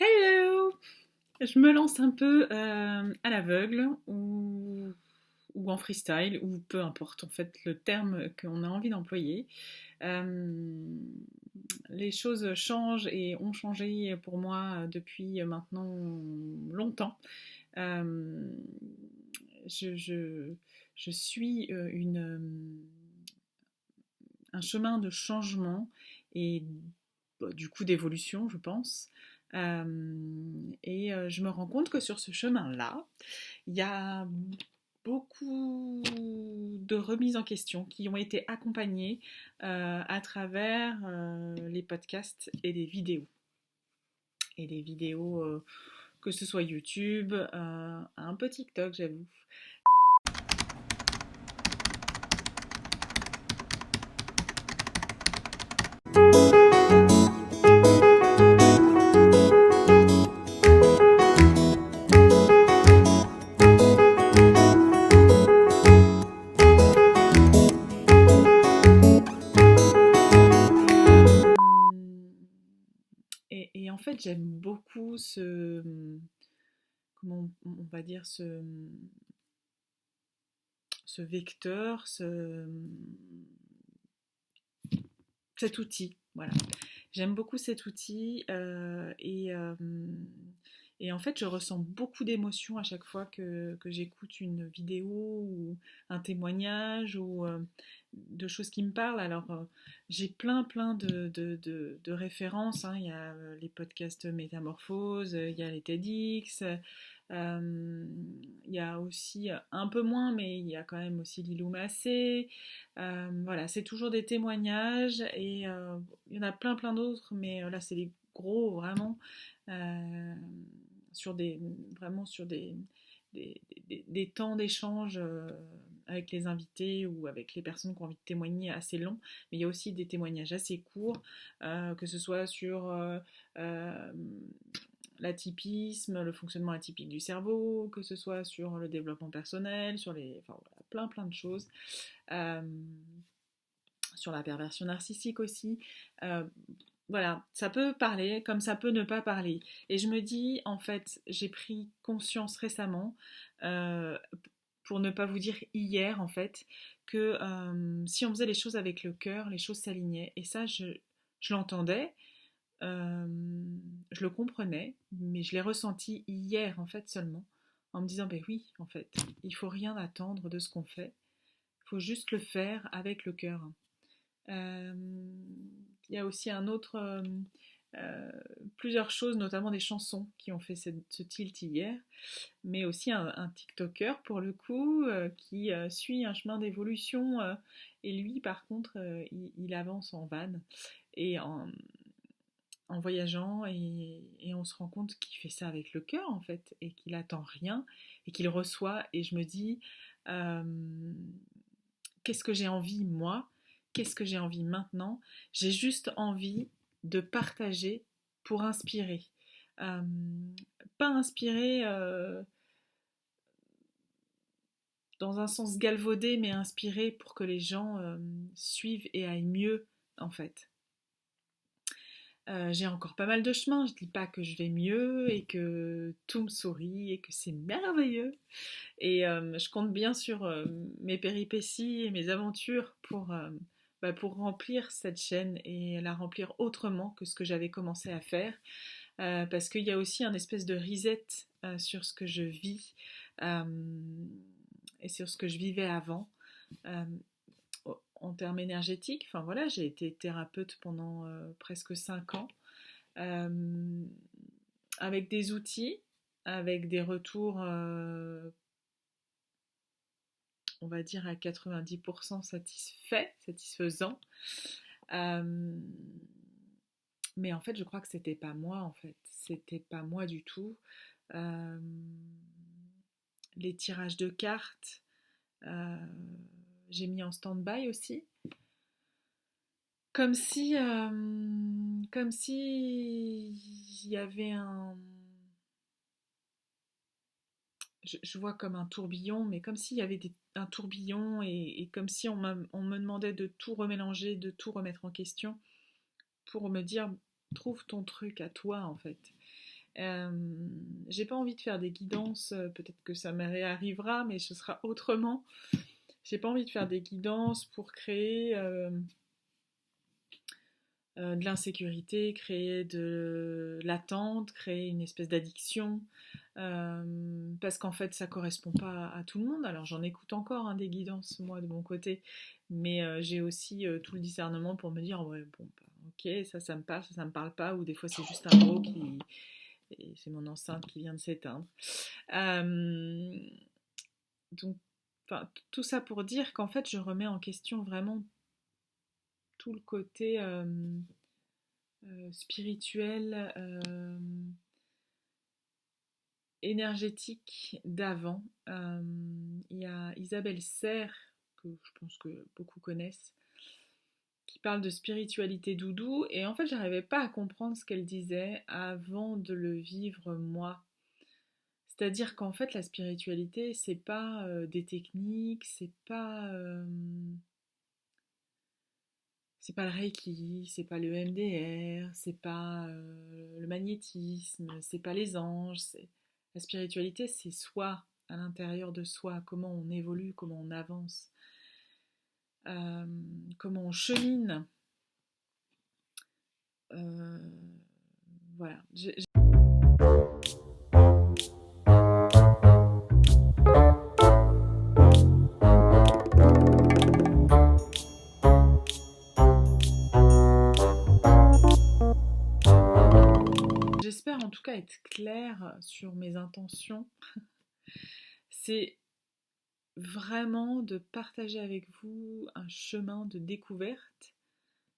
Hello! Je me lance un peu à l'aveugle ou en freestyle, ou peu importe en fait le terme qu'on a envie d'employer. Euh, les choses changent et ont changé pour moi depuis maintenant longtemps. Euh, je, je- je suis un chemin de changement et du coup d'évolution, je pense. Je me rends compte que sur ce chemin-là, il y a beaucoup de remises en question qui ont été accompagnées à travers les podcasts et les vidéos. Et les vidéos, que ce soit YouTube, un peu TikTok, j'avoue. Et en fait, j'aime beaucoup comment on va dire, ce vecteur, cet outil. Voilà. J'aime beaucoup cet outil et en fait, je ressens beaucoup d'émotions à chaque fois que j'écoute une vidéo ou un témoignage ou de choses qui me parlent. Alors, j'ai plein de références, hein. Il y a les podcasts Métamorphose, il y a les TEDx, euh, il y a aussi un peu moins, mais il y a quand même aussi Lilou Massé. Voilà, c'est toujours des témoignages et il y en a plein d'autres, mais là c'est les gros vraiment euh, sur des vraiment sur des temps d'échange avec les invités ou avec les personnes qui ont envie de témoigner assez longs, mais il y a aussi des témoignages assez courts, que ce soit sur euh, l'atypisme, le fonctionnement atypique du cerveau, que ce soit sur le développement personnel, sur enfin, voilà, plein de choses. Euh, sur la perversion narcissique aussi. Euh, voilà, ça peut parler comme ça peut ne pas parler. Et je me dis, en fait, j'ai pris conscience récemment, euh, pour ne pas vous dire hier, en fait, que si on faisait les choses avec le cœur, les choses s'alignaient. Et ça, je l'entendais, euh, je le comprenais, mais je l'ai ressenti hier, en fait, seulement, en me disant, ben oui, en fait, il faut rien attendre de ce qu'on fait, il faut juste le faire avec le cœur. Euh, il y a aussi euh, plusieurs choses, notamment des chansons qui ont fait ce tilt hier, mais aussi un TikToker pour le coup qui suit un chemin d'évolution et lui par contre il avance en van et en voyageant et on se rend compte qu'il fait ça avec le cœur en fait et qu'il attend rien et qu'il reçoit et je me dis euh, qu'est-ce que j'ai envie moi, qu'est-ce que j'ai envie maintenant, j'ai juste envie de partager pour inspirer. Euh, Pas inspirer dans un sens galvaudé, mais inspirer pour que les gens suivent et aillent mieux en fait. J'ai encore pas mal de chemin, je dis pas que je vais mieux et que tout me sourit et que c'est merveilleux. Et je compte bien sur mes péripéties et mes aventures pour remplir cette chaîne et la remplir autrement que ce que j'avais commencé à faire. Parce qu'il y a aussi un espèce de reset sur ce que je vis euh, et sur ce que je vivais avant. Euh, En termes énergétiques, enfin voilà, j'ai été thérapeute pendant presque 5 ans, euh, avec des outils, avec des retours on va dire à 90% satisfaisant. Euh, mais en fait, je crois que c'était pas moi, en fait. C'était pas moi du tout. Euh, les tirages de cartes, euh, j'ai mis en stand-by aussi. Comme si il y avait je vois comme un tourbillon, mais comme s'il y avait un tourbillon et comme si on me demandait de tout remélanger, de tout remettre en question pour me dire trouve ton truc à toi en fait. J'ai pas envie de faire des guidances, peut-être que ça me réarrivera, mais ce sera autrement. J'ai pas envie de faire des guidances pour créer de l'insécurité, créer de l'attente, créer une espèce d'addiction, parce qu'en fait ça correspond pas à tout le monde. Alors j'en écoute encore hein, des guidances moi de mon côté, mais j'ai aussi tout le discernement pour me dire ouais bon bah, ok ça me parle, ça me parle pas, ou des fois c'est juste un mot qui et c'est mon enceinte qui vient de s'éteindre. Euh, donc enfin, tout ça pour dire qu'en fait je remets en question vraiment tout le côté spirituel, énergétique d'avant. Il y a Isabelle Serre, que je pense que beaucoup connaissent, qui parle de spiritualité doudou, et en fait j'arrivais pas à comprendre ce qu'elle disait avant de le vivre moi. C'est-à-dire qu'en fait la spiritualité c'est pas des techniques, c'est pas le Reiki, c'est pas le MDR, c'est pas le magnétisme, c'est pas les anges. La spiritualité, c'est soi, à l'intérieur de soi, comment on évolue, comment on avance, euh, comment on chemine. Euh, voilà. J'espère en tout cas être claire sur mes intentions. C'est vraiment de partager avec vous un chemin de découverte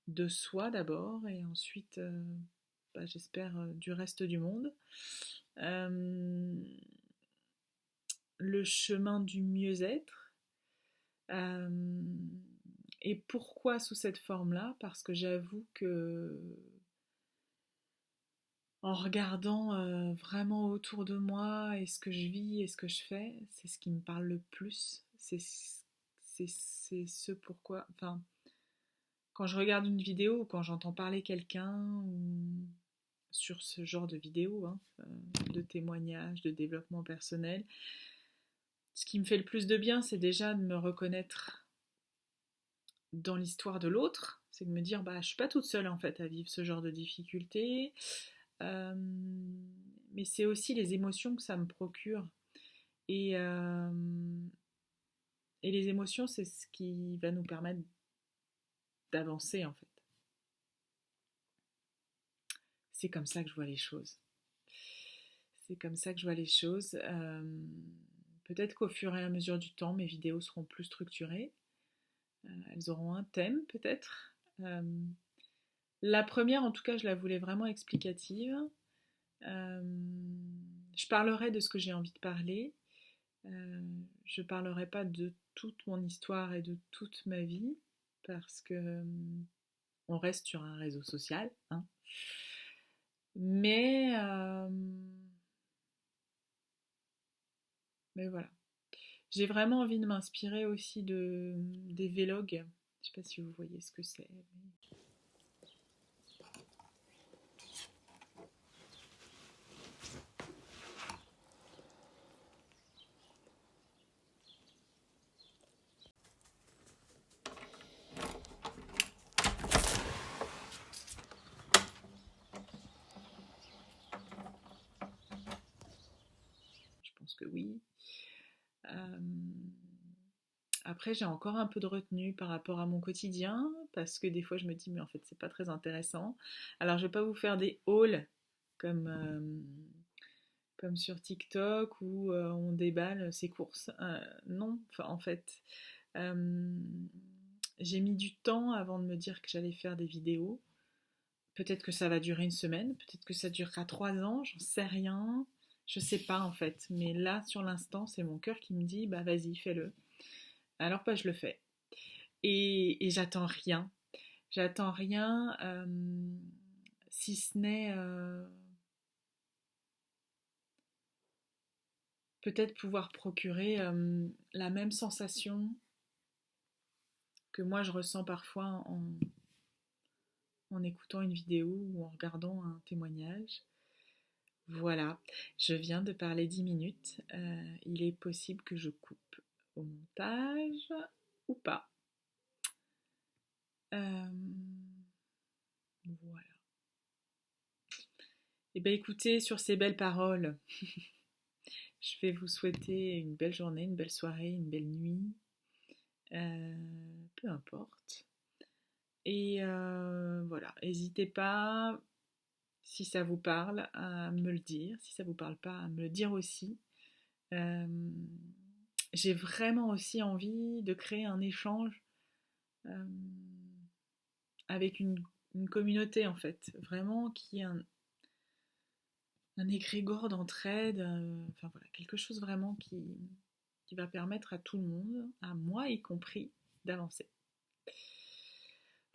de soi d'abord et ensuite, bah, j'espère, du reste du monde. Euh, le chemin du mieux-être. Euh, et pourquoi sous cette forme-là? Parce que j'avoue que en regardant vraiment autour de moi et ce que je vis et ce que je fais, c'est ce qui me parle le plus. C'est ce pourquoi. Enfin, quand je regarde une vidéo ou quand j'entends parler quelqu'un ou sur ce genre de vidéo, hein, de témoignages, de développement personnel, ce qui me fait le plus de bien, c'est déjà de me reconnaître dans l'histoire de l'autre, c'est de me dire bah je suis pas toute seule en fait à vivre ce genre de difficultés, euh, mais c'est aussi les émotions que ça me procure et, euh, et les émotions c'est ce qui va nous permettre d'avancer en fait. C'est comme ça que je vois les choses. C'est comme ça que je vois les choses. Peut-être qu'au fur et à mesure du temps, mes vidéos seront plus structurées. Elles auront un thème peut-être. La première, en tout cas, je la voulais vraiment explicative. Euh, je parlerai de ce que j'ai envie de parler. Je ne parlerai pas de toute mon histoire et de toute ma vie parce que on reste sur un réseau social. Hein. Mais, euh, mais voilà. J'ai vraiment envie de m'inspirer aussi des vlogs. Je ne sais pas si vous voyez ce que c'est. Je pense que oui. Euh, Après, j'ai encore un peu de retenue par rapport à mon quotidien, parce que des fois je me dis, mais en fait, c'est pas très intéressant. Alors, je vais pas vous faire des hauls comme, comme sur TikTok où on déballe ses courses. Non, enfin, en fait, euh, j'ai mis du temps avant de me dire que j'allais faire des vidéos. Peut-être que ça va durer une semaine, peut-être que ça durera 3 ans, j'en sais rien. Je sais pas en fait, mais là sur l'instant, c'est mon cœur qui me dit bah vas-y, fais-le. Alors bah je le fais. Et j'attends rien. J'attends rien si ce n'est peut-être pouvoir procurer la même sensation que moi je ressens parfois en écoutant une vidéo ou en regardant un témoignage. Voilà, je viens de parler 10 minutes. Il est possible que je coupe au montage ou pas. Euh, voilà. Et bien écoutez, sur ces belles paroles, je vais vous souhaiter une belle journée, une belle soirée, une belle nuit. Peu importe. Et voilà, n'hésitez pas, si ça vous parle, à me le dire. Si ça vous parle pas, à me le dire aussi. Euh, j'ai vraiment aussi envie de créer un échange euh, avec une communauté en fait, vraiment qui est un égrégore d'entraide, enfin voilà, quelque chose vraiment qui va permettre à tout le monde, à moi y compris, d'avancer.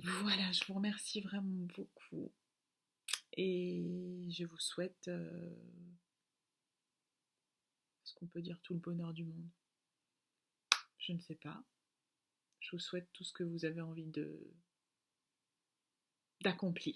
Voilà, je vous remercie vraiment beaucoup et je vous souhaite, est-ce qu'on peut dire tout le bonheur du monde? Je ne sais pas. Je vous souhaite tout ce que vous avez envie d'accomplir.